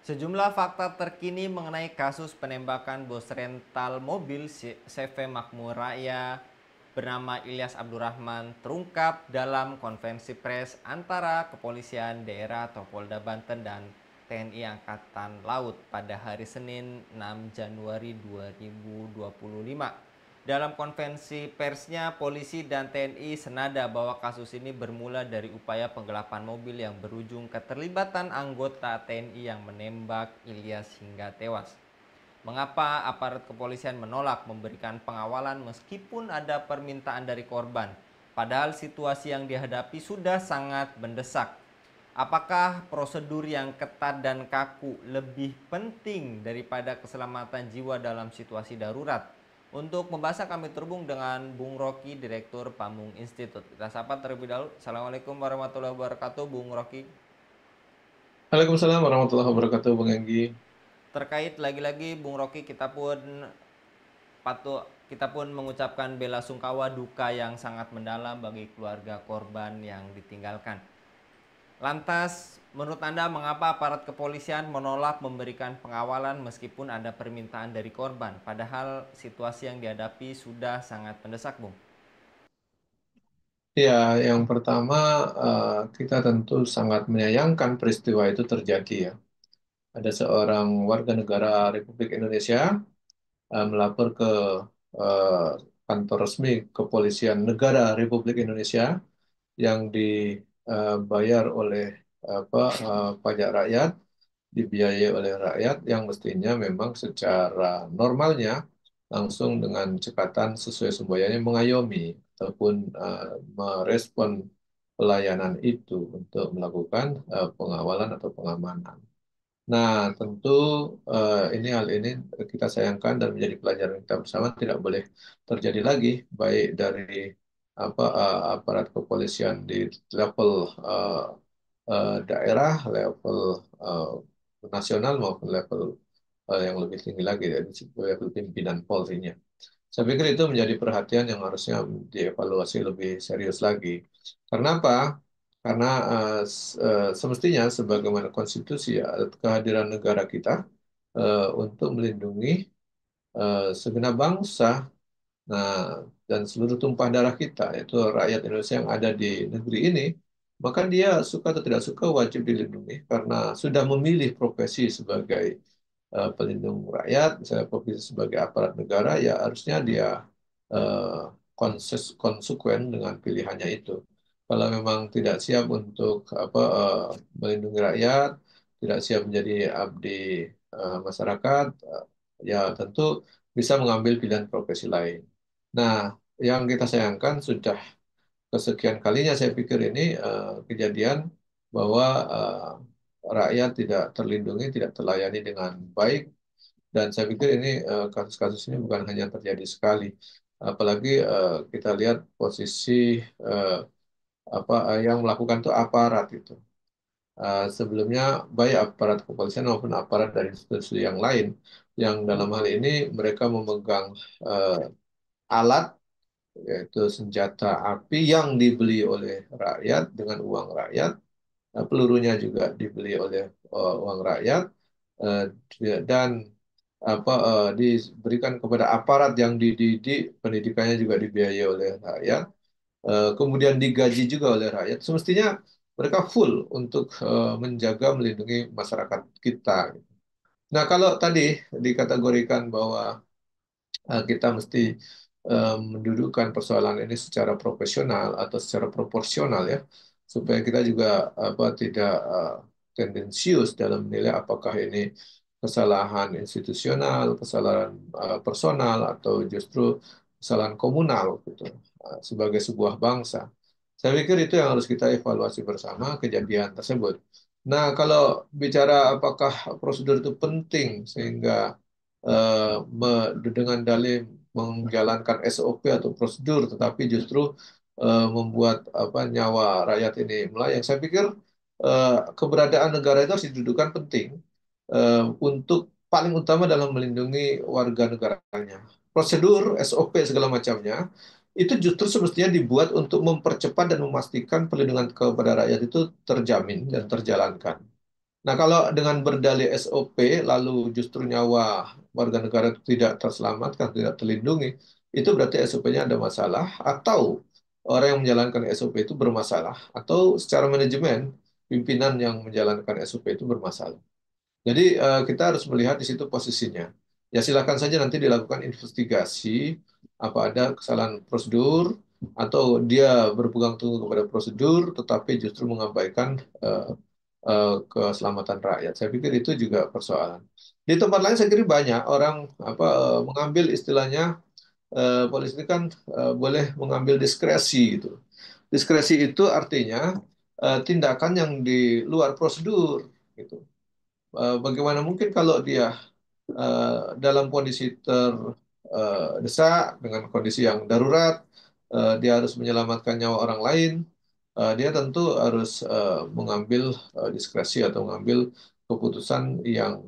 Sejumlah fakta terkini mengenai kasus penembakan bos rental mobil CV Makmur Raya bernama Ilyas Abdurrahman terungkap dalam konferensi pers antara Kepolisian Daerah atau Polda Banten dan TNI Angkatan Laut pada hari Senin 6 Januari 2025. Dalam konferensi persnya, polisi dan TNI senada bahwa kasus ini bermula dari upaya penggelapan mobil yang berujung keterlibatan anggota TNI yang menembak Ilyas hingga tewas. Mengapa aparat kepolisian menolak memberikan pengawalan meskipun ada permintaan dari korban? Padahal situasi yang dihadapi sudah sangat mendesak. Apakah prosedur yang ketat dan kaku lebih penting daripada keselamatan jiwa dalam situasi darurat? Untuk membahasnya kami terhubung dengan Bung Rocky, Direktur Pamung Institute. Kita sapa terlebih dahulu. Assalamualaikum warahmatullahi wabarakatuh, Bung Rocky. Waalaikumsalam warahmatullahi wabarakatuh, Bang Enggi. Terkait lagi-lagi Bung Rocky, kita pun mengucapkan bela sungkawa duka yang sangat mendalam bagi keluarga korban yang ditinggalkan. Lantas, menurut Anda mengapa aparat kepolisian menolak memberikan pengawalan meskipun ada permintaan dari korban? Padahal situasi yang dihadapi sudah sangat mendesak, Bung. Ya, yang pertama kita tentu sangat menyayangkan peristiwa itu terjadi ya. Ada seorang warga negara Republik Indonesia melapor ke eh, kantor resmi Kepolisian Negara Republik Indonesia yang dibayar oleh pajak rakyat, dibiayai oleh rakyat yang mestinya memang secara normalnya langsung dengan cekatan sesuai semboyannya mengayomi ataupun merespon pelayanan itu untuk melakukan pengawalan atau pengamanan. Nah, tentu hal ini kita sayangkan dan menjadi pelajaran kita bersama tidak boleh terjadi lagi, baik dari aparat kepolisian di level eh, daerah, level eh, nasional maupun level yang lebih tinggi lagi dari level pimpinan Polri-nya. Saya pikir itu menjadi perhatian yang harusnya dievaluasi lebih serius lagi. Karena apa? Karena semestinya sebagaimana konstitusi ya, kehadiran negara kita untuk melindungi segenap bangsa, nah dan seluruh tumpah darah kita, yaitu rakyat Indonesia yang ada di negeri ini, maka dia suka atau tidak suka wajib dilindungi karena sudah memilih profesi sebagai pelindung rakyat, misalnya profesi sebagai aparat negara, ya harusnya dia eh, konsekuen dengan pilihannya itu. Kalau memang tidak siap untuk melindungi rakyat, tidak siap menjadi abdi masyarakat, ya tentu bisa mengambil pilihan profesi lain. Nah, yang kita sayangkan sudah kesekian kalinya saya pikir ini kejadian bahwa rakyat tidak terlindungi, tidak terlayani dengan baik, dan saya pikir ini kasus-kasus ini bukan hanya terjadi sekali, apalagi kita lihat posisi eh, yang melakukan itu aparat itu. Sebelumnya baik aparat kepolisian maupun aparat dari institusi yang lain, yang dalam hal ini mereka memegang eh, alat, yaitu senjata api yang dibeli oleh rakyat dengan uang rakyat. Pelurunya juga dibeli oleh uang rakyat, eh, dan diberikan kepada aparat yang dididik, pendidikannya juga dibiayai oleh rakyat, kemudian digaji juga oleh rakyat. Semestinya mereka full untuk menjaga, melindungi masyarakat kita. Nah, kalau tadi dikategorikan bahwa kita mesti mendudukkan persoalan ini secara profesional atau secara proporsional ya, supaya kita juga tidak tendensius dalam menilai apakah ini kesalahan institusional, kesalahan personal, atau justru kesalahan komunal gitu, sebagai sebuah bangsa. Saya pikir itu yang harus kita evaluasi bersama kejadian tersebut. Nah, kalau bicara apakah prosedur itu penting sehingga dengan dalih menjalankan SOP atau prosedur, tetapi justru membuat nyawa rakyat ini melayang. Saya pikir keberadaan negara itu harus didudukan penting untuk paling utama dalam melindungi warga negaranya. Prosedur, SOP segala macamnya itu justru semestinya dibuat untuk mempercepat dan memastikan perlindungan kepada rakyat itu terjamin dan terjalankan. Nah, kalau dengan berdalih SOP, lalu justru nyawa warga negara itu tidak terselamatkan, tidak terlindungi, itu berarti SOP-nya ada masalah, atau orang yang menjalankan SOP itu bermasalah, atau secara manajemen, pimpinan yang menjalankan SOP itu bermasalah. Jadi kita harus melihat di situ posisinya. Ya silakan saja nanti dilakukan investigasi apa ada kesalahan prosedur atau dia berpegang teguh kepada prosedur tetapi justru mengabaikan keselamatan rakyat. Saya pikir itu juga persoalan. Di tempat lain saya kira banyak orang mengambil istilahnya polisi ini kan boleh mengambil diskresi gitu. Diskresi itu artinya tindakan yang di luar prosedur gitu. Bagaimana mungkin kalau dia dalam kondisi terdesak dengan kondisi yang darurat, dia harus menyelamatkan nyawa orang lain, dia tentu harus mengambil diskresi atau mengambil keputusan yang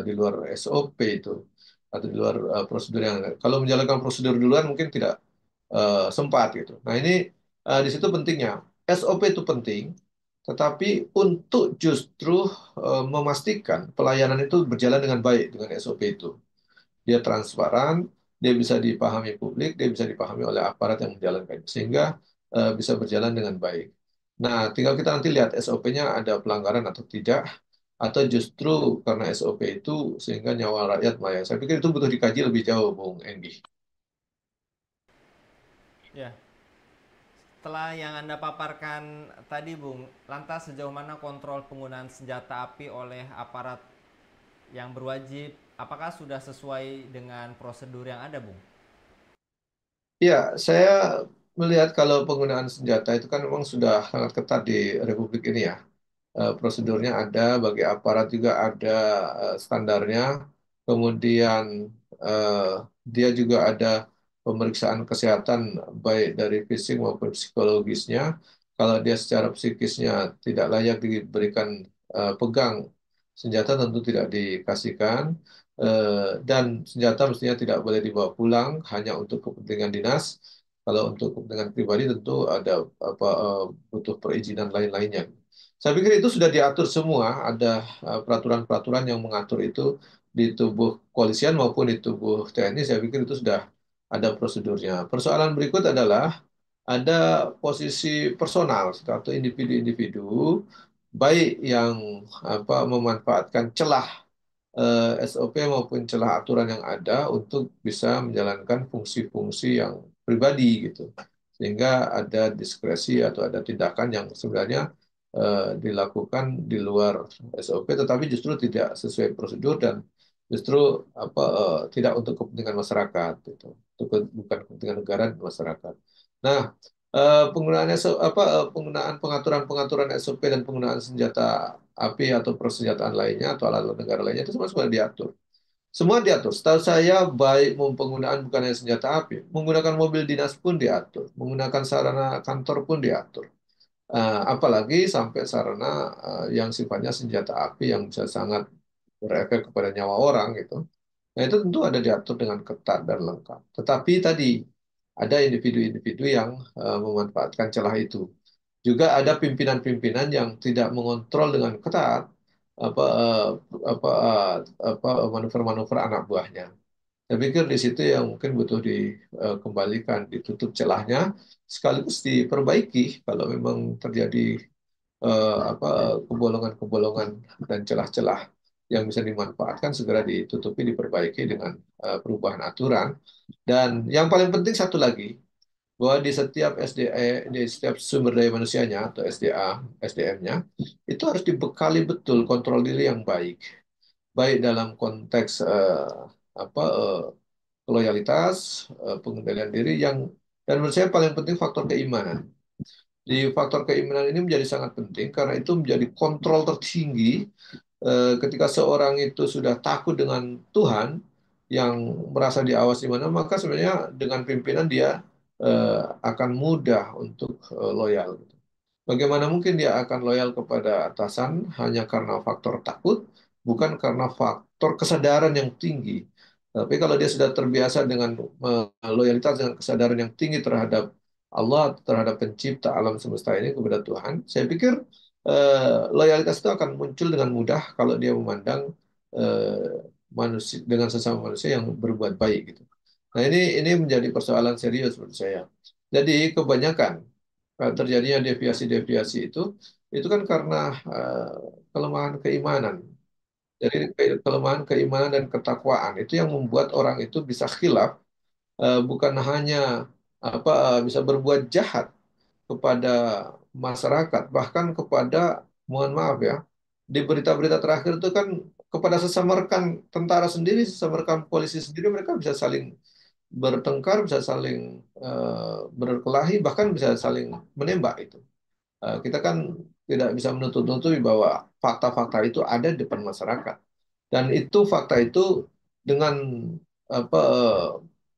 di luar SOP itu atau di luar prosedur yang ada. Kalau menjalankan prosedur duluan mungkin tidak sempat gitu. Nah ini di situ pentingnya SOP itu penting, tetapi untuk justru memastikan pelayanan itu berjalan dengan baik dengan SOP itu. Dia transparan, dia bisa dipahami publik, dia bisa dipahami oleh aparat yang menjalankan, sehingga bisa berjalan dengan baik. Nah, tinggal kita nanti lihat SOP-nya ada pelanggaran atau tidak, atau justru karena SOP itu sehingga nyawa rakyat melayang. Saya pikir itu butuh dikaji lebih jauh, Bung Enggi. Ya, setelah yang Anda paparkan tadi, Bung, lantas sejauh mana kontrol penggunaan senjata api oleh aparat yang berwajib? Apakah sudah sesuai dengan prosedur yang ada, Bung? Ya, saya melihat kalau penggunaan senjata itu kan memang sudah sangat ketat di Republik ini ya. Prosedurnya ada, bagi aparat juga ada standarnya. Kemudian eh, dia juga ada pemeriksaan kesehatan baik dari fisik maupun psikologisnya. Kalau dia secara psikisnya tidak layak diberikan pegang senjata tentu tidak dikasihkan. Dan senjata mestinya tidak boleh dibawa pulang hanya untuk kepentingan dinas. Kalau untuk kepentingan pribadi tentu ada butuh perizinan lain-lainnya. Saya pikir itu sudah diatur semua, ada peraturan-peraturan yang mengatur itu di tubuh kepolisian maupun di tubuh TNI. Saya pikir itu sudah ada prosedurnya. Persoalan berikut adalah ada posisi personal atau individu-individu baik yang memanfaatkan celah SOP maupun celah aturan yang ada untuk bisa menjalankan fungsi-fungsi yang pribadi gitu. Sehingga ada diskresi atau ada tindakan yang sebenarnya dilakukan di luar SOP tetapi justru tidak sesuai prosedur dan justru tidak untuk kepentingan masyarakat gitu. Bukan kepentingan negara dan masyarakat. Nah, penggunaan penggunaan pengaturan-pengaturan SOP dan penggunaan senjata api atau persenjataan lainnya atau alat-alat negara lainnya itu semua sudah diatur. Semua diatur. Setahu saya baik penggunaan bukan hanya senjata api, menggunakan mobil dinas pun diatur, menggunakan sarana kantor pun diatur. Apalagi sampai sarana yang sifatnya senjata api yang bisa sangat berefek kepada nyawa orang gitu. Nah, itu tentu ada diatur dengan ketat dan lengkap. Tetapi tadi ada individu-individu yang memanfaatkan celah itu. Juga ada pimpinan-pimpinan yang tidak mengontrol dengan ketat apa eh, apa manuver-manuver anak buahnya. Saya pikir di situ yang mungkin butuh dikembalikan, ditutup celahnya, sekaligus diperbaiki kalau memang terjadi kebolongan-kebolongan dan celah-celah yang bisa dimanfaatkan segera ditutupi, diperbaiki dengan perubahan aturan. Dan yang paling penting satu lagi, bahwa di setiap di setiap sumber daya manusianya atau SDM-nya itu harus dibekali betul kontrol diri yang baik, baik dalam konteks apa eh, loyalitas, pengendalian diri yang dan menurut saya paling penting faktor keimanan. Di faktor keimanan ini menjadi sangat penting karena itu menjadi kontrol tertinggi ketika seorang itu sudah takut dengan Tuhan yang merasa diawasi mana, maka sebenarnya dengan pimpinan dia akan mudah untuk loyal. Bagaimana mungkin dia akan loyal kepada atasan hanya karena faktor takut, bukan karena faktor kesadaran yang tinggi. Tapi kalau dia sudah terbiasa dengan loyalitas dengan kesadaran yang tinggi terhadap Allah, terhadap pencipta alam semesta ini kepada Tuhan, saya pikir loyalitas itu akan muncul dengan mudah kalau dia memandang manusia dengan sesama manusia yang berbuat baik gitu. Nah, ini menjadi persoalan serius menurut saya. Jadi kebanyakan terjadinya deviasi-deviasi itu kan karena kelemahan keimanan. Jadi kelemahan keimanan dan ketakwaan itu yang membuat orang itu bisa khilaf, bukan hanya bisa berbuat jahat kepada masyarakat, bahkan kepada, mohon maaf ya, di berita-berita terakhir itu kan kepada sesama rekan tentara sendiri, sesama rekan polisi sendiri, mereka bisa saling bertengkar, bisa saling berkelahi, bahkan bisa saling menembak itu. Kita kan tidak bisa menutup-nutupi bahwa fakta-fakta itu ada di depan masyarakat. Dan itu fakta itu dengan apa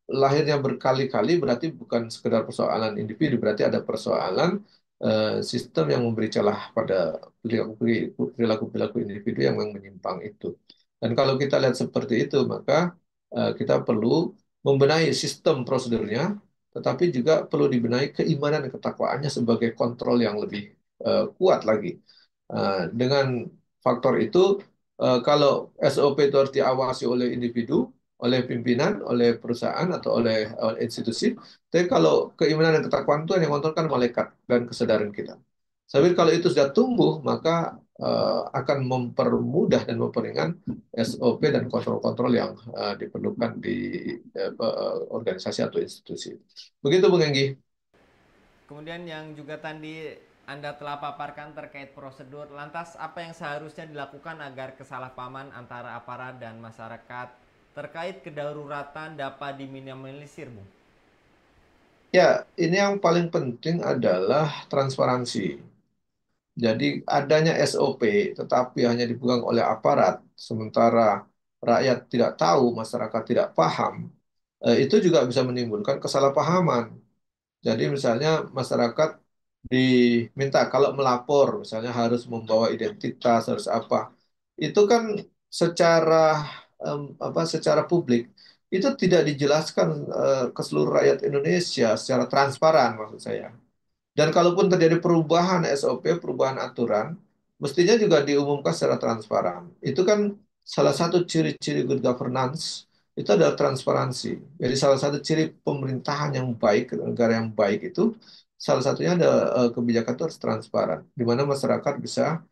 lahirnya berkali-kali berarti bukan sekedar persoalan individu, berarti ada persoalan sistem yang memberi celah pada perilaku-perilaku individu yang memang menyimpang itu. Dan kalau kita lihat seperti itu, maka kita perlu membenahi sistem prosedurnya, tetapi juga perlu dibenahi keimanan dan ketakwaannya sebagai kontrol yang lebih kuat lagi. Dengan faktor itu, kalau SOP itu harus diawasi oleh individu, oleh pimpinan, oleh perusahaan atau oleh institusi. Tapi kalau keimanan dan ketakwaan itu yang mengontrolkan malaikat dan kesadaran kita. Tapi kalau itu sudah tumbuh, maka akan mempermudah dan memperingan SOP dan kontrol-kontrol yang diperlukan di organisasi atau institusi. Begitu, Bung Enggi. Kemudian yang juga tadi Anda telah paparkan terkait prosedur, lantas apa yang seharusnya dilakukan agar kesalahpahaman antara aparat dan masyarakat terkait kedaruratan dapat diminimalisir, Bung? Ya, ini yang paling penting adalah transparansi. Jadi adanya SOP tetapi hanya dipegang oleh aparat, sementara rakyat tidak tahu, masyarakat tidak paham, itu juga bisa menimbulkan kesalahpahaman. Jadi misalnya masyarakat diminta kalau melapor, misalnya harus membawa identitas, harus apa. Itu kan secara secara publik itu tidak dijelaskan ke seluruh rakyat Indonesia secara transparan maksud saya. Dan kalaupun terjadi perubahan SOP, perubahan aturan, mestinya juga diumumkan secara transparan. Itu kan salah satu ciri-ciri good governance itu adalah transparansi. Jadi salah satu ciri pemerintahan yang baik, negara yang baik itu salah satunya ada kebijakan itu harus transparan, di mana masyarakat bisa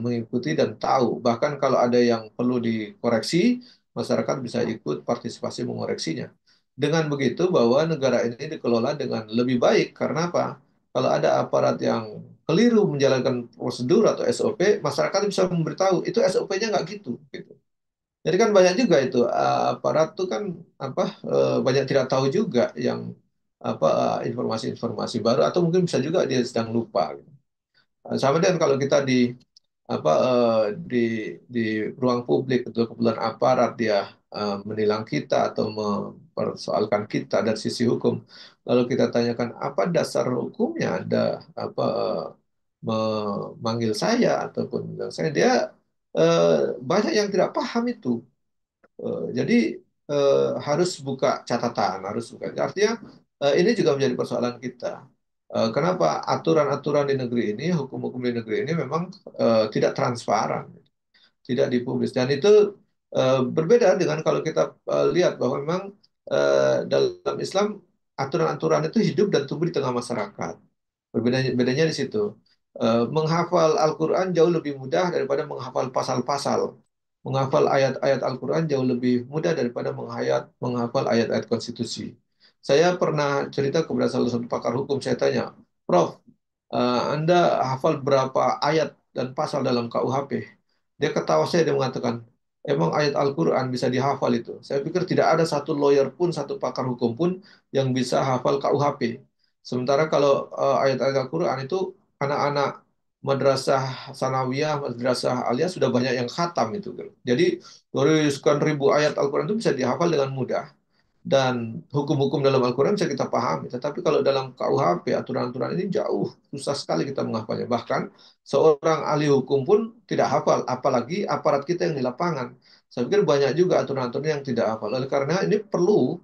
mengikuti dan tahu. Bahkan kalau ada yang perlu dikoreksi, masyarakat bisa ikut partisipasi mengoreksinya. Dengan begitu bahwa negara ini dikelola dengan lebih baik. Karena apa? Kalau ada aparat yang keliru menjalankan prosedur atau SOP, masyarakat bisa memberitahu itu SOP-nya nggak gitu, gitu. Jadi kan banyak juga itu aparat tuh kan banyak tidak tahu juga yang informasi-informasi baru atau mungkin bisa juga dia sedang lupa, gitu. Sama dengan kalau kita apa di di ruang publik itu kebetulan aparat dia menilang kita atau mempersoalkan kita dari sisi hukum, lalu kita tanyakan apa dasar hukumnya Anda memanggil saya ataupun bilang saya, dia banyak yang tidak paham itu. Jadi harus buka catatan, harus buka. Artinya ini juga menjadi persoalan kita. Kenapa aturan-aturan di negeri ini, hukum-hukum di negeri ini memang tidak transparan, tidak dipublis. Dan itu berbeda dengan kalau kita lihat bahwa memang dalam Islam aturan-aturan itu hidup dan tumbuh di tengah masyarakat. Bedanya di situ. Menghafal Al-Quran jauh lebih mudah daripada menghafal pasal-pasal. Menghafal ayat-ayat Al-Quran jauh lebih mudah daripada menghafal ayat-ayat konstitusi. Saya pernah cerita kepada salah satu pakar hukum, saya tanya, Prof, Anda hafal berapa ayat dan pasal dalam KUHP? Dia ketawa saya, dia mengatakan, emang ayat Al-Quran bisa dihafal itu? Saya pikir tidak ada satu lawyer pun, satu pakar hukum pun yang bisa hafal KUHP. Sementara kalau ayat-ayat Al-Quran itu anak-anak madrasah sanawiyah, madrasah aliyah sudah banyak yang khatam itu, gitu. Jadi dari sekian ribu ayat Al-Quran itu bisa dihafal dengan mudah. Dan hukum-hukum dalam Al-Quran bisa kita pahami. Tetapi kalau dalam KUHP, aturan-aturan ini jauh susah sekali kita menghafalnya. Bahkan seorang ahli hukum pun tidak hafal, apalagi aparat kita yang di lapangan. Saya pikir banyak juga aturan-aturan yang tidak hafal. Oleh karena ini perlu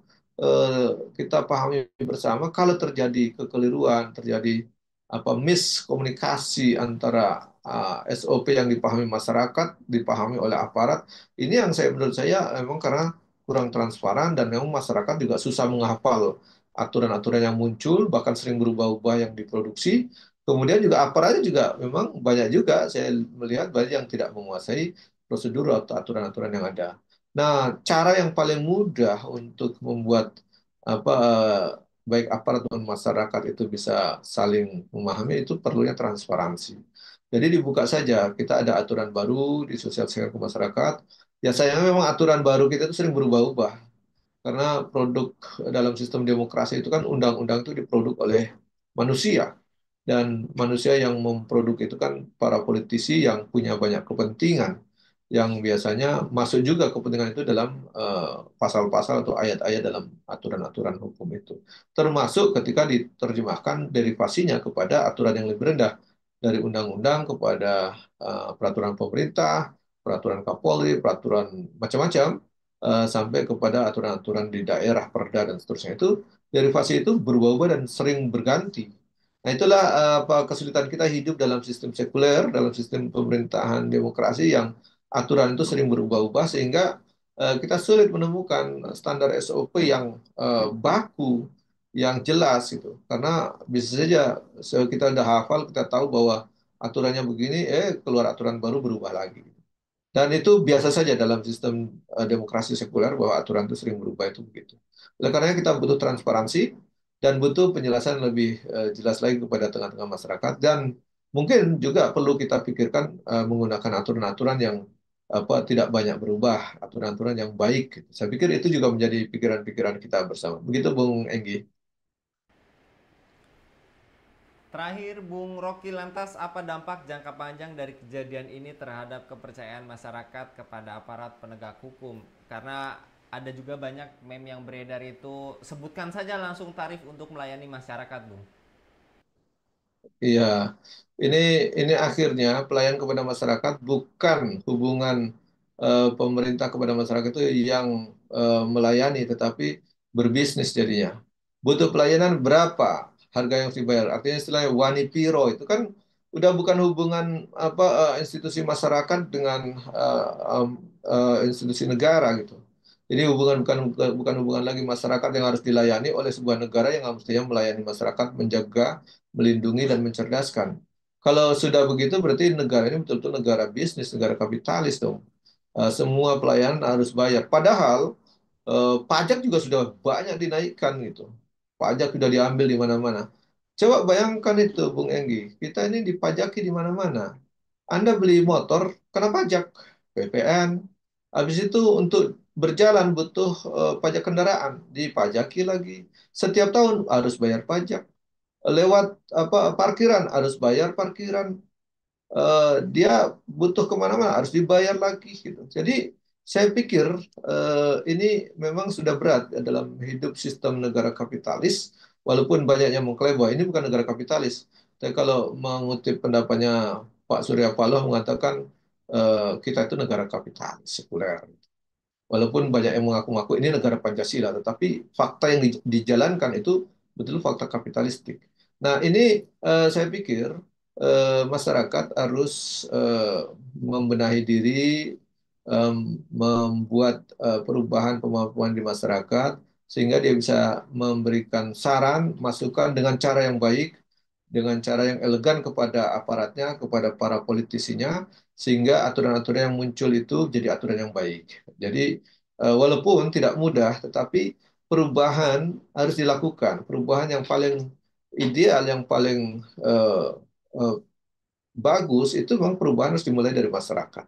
kita pahami bersama, kalau terjadi kekeliruan, terjadi apa miskomunikasi antara SOP yang dipahami masyarakat, dipahami oleh aparat. Ini yang menurut saya memang karena kurang transparan dan memang masyarakat juga susah menghafal aturan-aturan yang muncul, bahkan sering berubah-ubah yang diproduksi. Kemudian juga aparatnya juga memang banyak juga saya melihat banyak yang tidak menguasai prosedur atau aturan-aturan yang ada. Nah, cara yang paling mudah untuk membuat apa baik aparat maupun masyarakat itu bisa saling memahami itu perlunya transparansi. Jadi dibuka saja, kita ada aturan baru disosialisasikan ke masyarakat. Ya sayangnya memang aturan baru kita itu sering berubah-ubah karena produk dalam sistem demokrasi itu kan undang-undang itu diproduk oleh manusia dan manusia yang memproduk itu kan para politisi yang punya banyak kepentingan yang biasanya masuk juga kepentingan itu dalam pasal-pasal atau ayat-ayat dalam aturan-aturan hukum itu. Termasuk ketika diterjemahkan derivasinya kepada aturan yang lebih rendah dari undang-undang kepada peraturan pemerintah, peraturan Kapolri, peraturan macam-macam sampai kepada aturan-aturan di daerah, perda dan seterusnya itu derivasi itu berubah-ubah dan sering berganti. Nah, itulah apa kesulitan kita hidup dalam sistem sekuler, dalam sistem pemerintahan demokrasi yang aturan itu sering berubah-ubah sehingga kita sulit menemukan standar SOP yang baku, yang jelas gitu. Karena bisa saja kita udah hafal, kita tahu bahwa aturannya begini, keluar aturan baru berubah lagi. Dan itu biasa saja dalam sistem demokrasi sekuler bahwa aturan itu sering berubah itu begitu. Oleh karenanya kita butuh transparansi dan butuh penjelasan lebih jelas lagi kepada tengah-tengah masyarakat dan mungkin juga perlu kita pikirkan menggunakan aturan-aturan yang apa tidak banyak berubah, aturan-aturan yang baik. Gitu. Saya pikir itu juga menjadi pikiran-pikiran kita bersama. Begitu Bung Enggi. Terakhir, Bung Rocky, lantas apa dampak jangka panjang dari kejadian ini terhadap kepercayaan masyarakat kepada aparat penegak hukum? Karena ada juga banyak meme yang beredar itu, sebutkan saja langsung tarif untuk melayani masyarakat, Bung. Iya, ini ini akhirnya pelayan kepada masyarakat bukan hubungan pemerintah kepada masyarakat itu yang melayani, tetapi berbisnis jadinya. Butuh pelayanan berapa harga yang harus dibayar? Artinya istilahnya wani piro itu kan udah bukan hubungan apa institusi masyarakat dengan institusi negara gitu. Jadi hubungan bukan hubungan lagi masyarakat yang harus dilayani oleh sebuah negara yang mestinya melayani masyarakat, menjaga melindungi dan mencerdaskan. Kalau sudah begitu berarti negara ini betul-betul negara bisnis, negara kapitalis dong. Semua pelayanan harus bayar. Padahal pajak juga sudah banyak dinaikkan gitu. Pajak sudah diambil di mana-mana. Coba bayangkan itu, Bung Enggi. Kita ini dipajaki di mana-mana. Anda beli motor, kena pajak, PPN. Habis itu untuk berjalan butuh pajak kendaraan, dipajaki lagi. Setiap tahun harus bayar pajak lewat apa parkiran harus bayar parkiran. Dia butuh kemana-mana harus dibayar lagi gitu. Jadi saya pikir ini memang sudah berat ya, dalam hidup sistem negara kapitalis walaupun banyak yang mengklaim bahwa ini bukan negara kapitalis. Tapi kalau mengutip pendapatnya Pak Surya Paloh mengatakan kita itu negara kapitalis sekuler. Walaupun banyak yang mengaku-ngaku ini negara Pancasila, tetapi fakta yang dijalankan itu betul fakta kapitalistik. Nah, ini saya pikir masyarakat harus membenahi diri, membuat perubahan pemahaman di masyarakat, sehingga dia bisa memberikan saran, masukan dengan cara yang baik, dengan cara yang elegan kepada aparatnya, kepada para politisinya, sehingga aturan-aturan yang muncul itu jadi aturan yang baik. Jadi walaupun tidak mudah, tetapi perubahan harus dilakukan. Perubahan yang paling ideal, yang paling eh, eh, bagus itu memang perubahan harus dimulai dari masyarakat.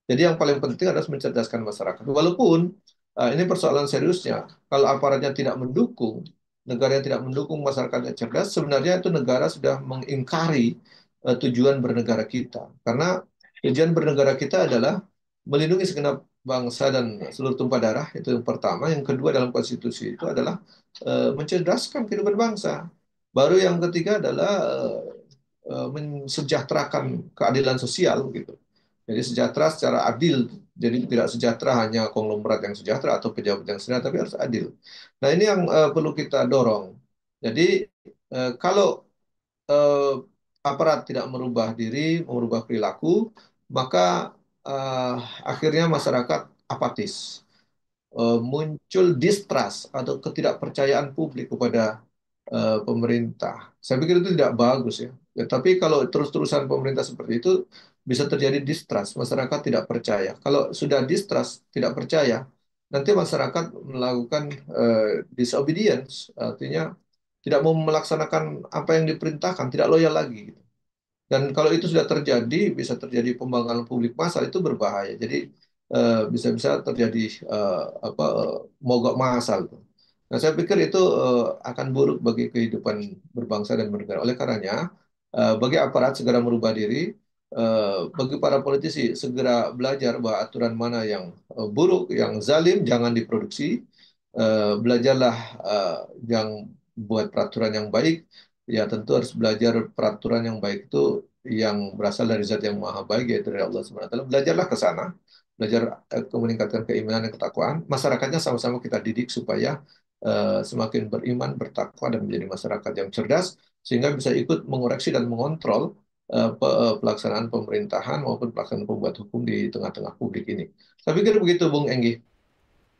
Jadi yang paling penting adalah mencerdaskan masyarakat. Walaupun ini persoalan seriusnya, kalau aparatnya tidak mendukung, negara yang tidak mendukung masyarakatnya cerdas, sebenarnya itu negara sudah mengingkari tujuan bernegara kita. Karena tujuan bernegara kita adalah melindungi segenap bangsa dan seluruh tumpah darah, itu yang pertama. Yang kedua dalam konstitusi itu adalah mencerdaskan kehidupan bangsa. Baru yang ketiga adalah mensejahterakan keadilan sosial gitu. Jadi sejahtera secara adil. Jadi tidak sejahtera hanya konglomerat yang sejahtera atau pejabat yang sejahtera, tapi harus adil. Nah ini yang perlu kita dorong. Jadi kalau eh, aparat tidak merubah diri, merubah perilaku, maka eh, akhirnya masyarakat apatis. Muncul distrust atau ketidakpercayaan publik kepada pemerintah. Saya pikir itu tidak bagus ya. Ya, tapi kalau terus-terusan pemerintah seperti itu bisa terjadi distrust, masyarakat tidak percaya. Kalau sudah distrust, tidak percaya, nanti masyarakat melakukan disobedience, artinya tidak mau melaksanakan apa yang diperintahkan, tidak loyal lagi, gitu. Dan kalau itu sudah terjadi, bisa terjadi pembangkangan publik massal itu berbahaya. Jadi bisa-bisa terjadi mogok massal. Nah, saya pikir itu akan buruk bagi kehidupan berbangsa dan bernegara. Oleh karenanya, bagi aparat segera merubah diri, bagi para politisi segera belajar bahwa aturan mana yang buruk, yang zalim, jangan diproduksi. Belajarlah yang buat peraturan yang baik. Ya tentu harus belajar peraturan yang baik itu yang berasal dari zat yang maha baik yaitu dari Allah Subhanahu wa taala. Belajarlah ke sana, belajar meningkatkan keimanan dan ketakwaan. Masyarakatnya sama-sama kita didik supaya semakin beriman, bertakwa dan menjadi masyarakat yang cerdas sehingga bisa ikut mengoreksi dan mengontrol pelaksanaan pemerintahan maupun pelaksanaan pembuat hukum di tengah-tengah publik ini. Saya pikir begitu, Bung Enggi.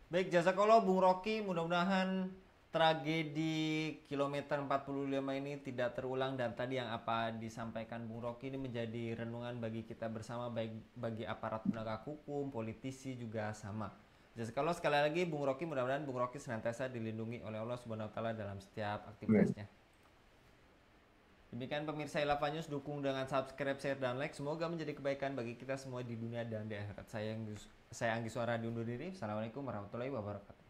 Baik, jazakallah Bung Rocky, mudah-mudahan tragedi kilometer 45 ini tidak terulang, dan tadi yang apa disampaikan Bung Rocky ini menjadi renungan bagi kita bersama, baik bagi aparat penegak hukum, politisi juga sama. Jazakallah sekali lagi Bung Rocky, mudah-mudahan Bung Rocky senantiasa dilindungi oleh Allah Subhanahu wa taala dalam setiap Amin. aktivitasnya. Demikian pemirsa Ilava News, dukung dengan subscribe, share, dan like. Semoga menjadi kebaikan bagi kita semua di dunia dan di akhirat. Saya Anggi Suara diundur diri. Assalamualaikum warahmatullahi wabarakatuh.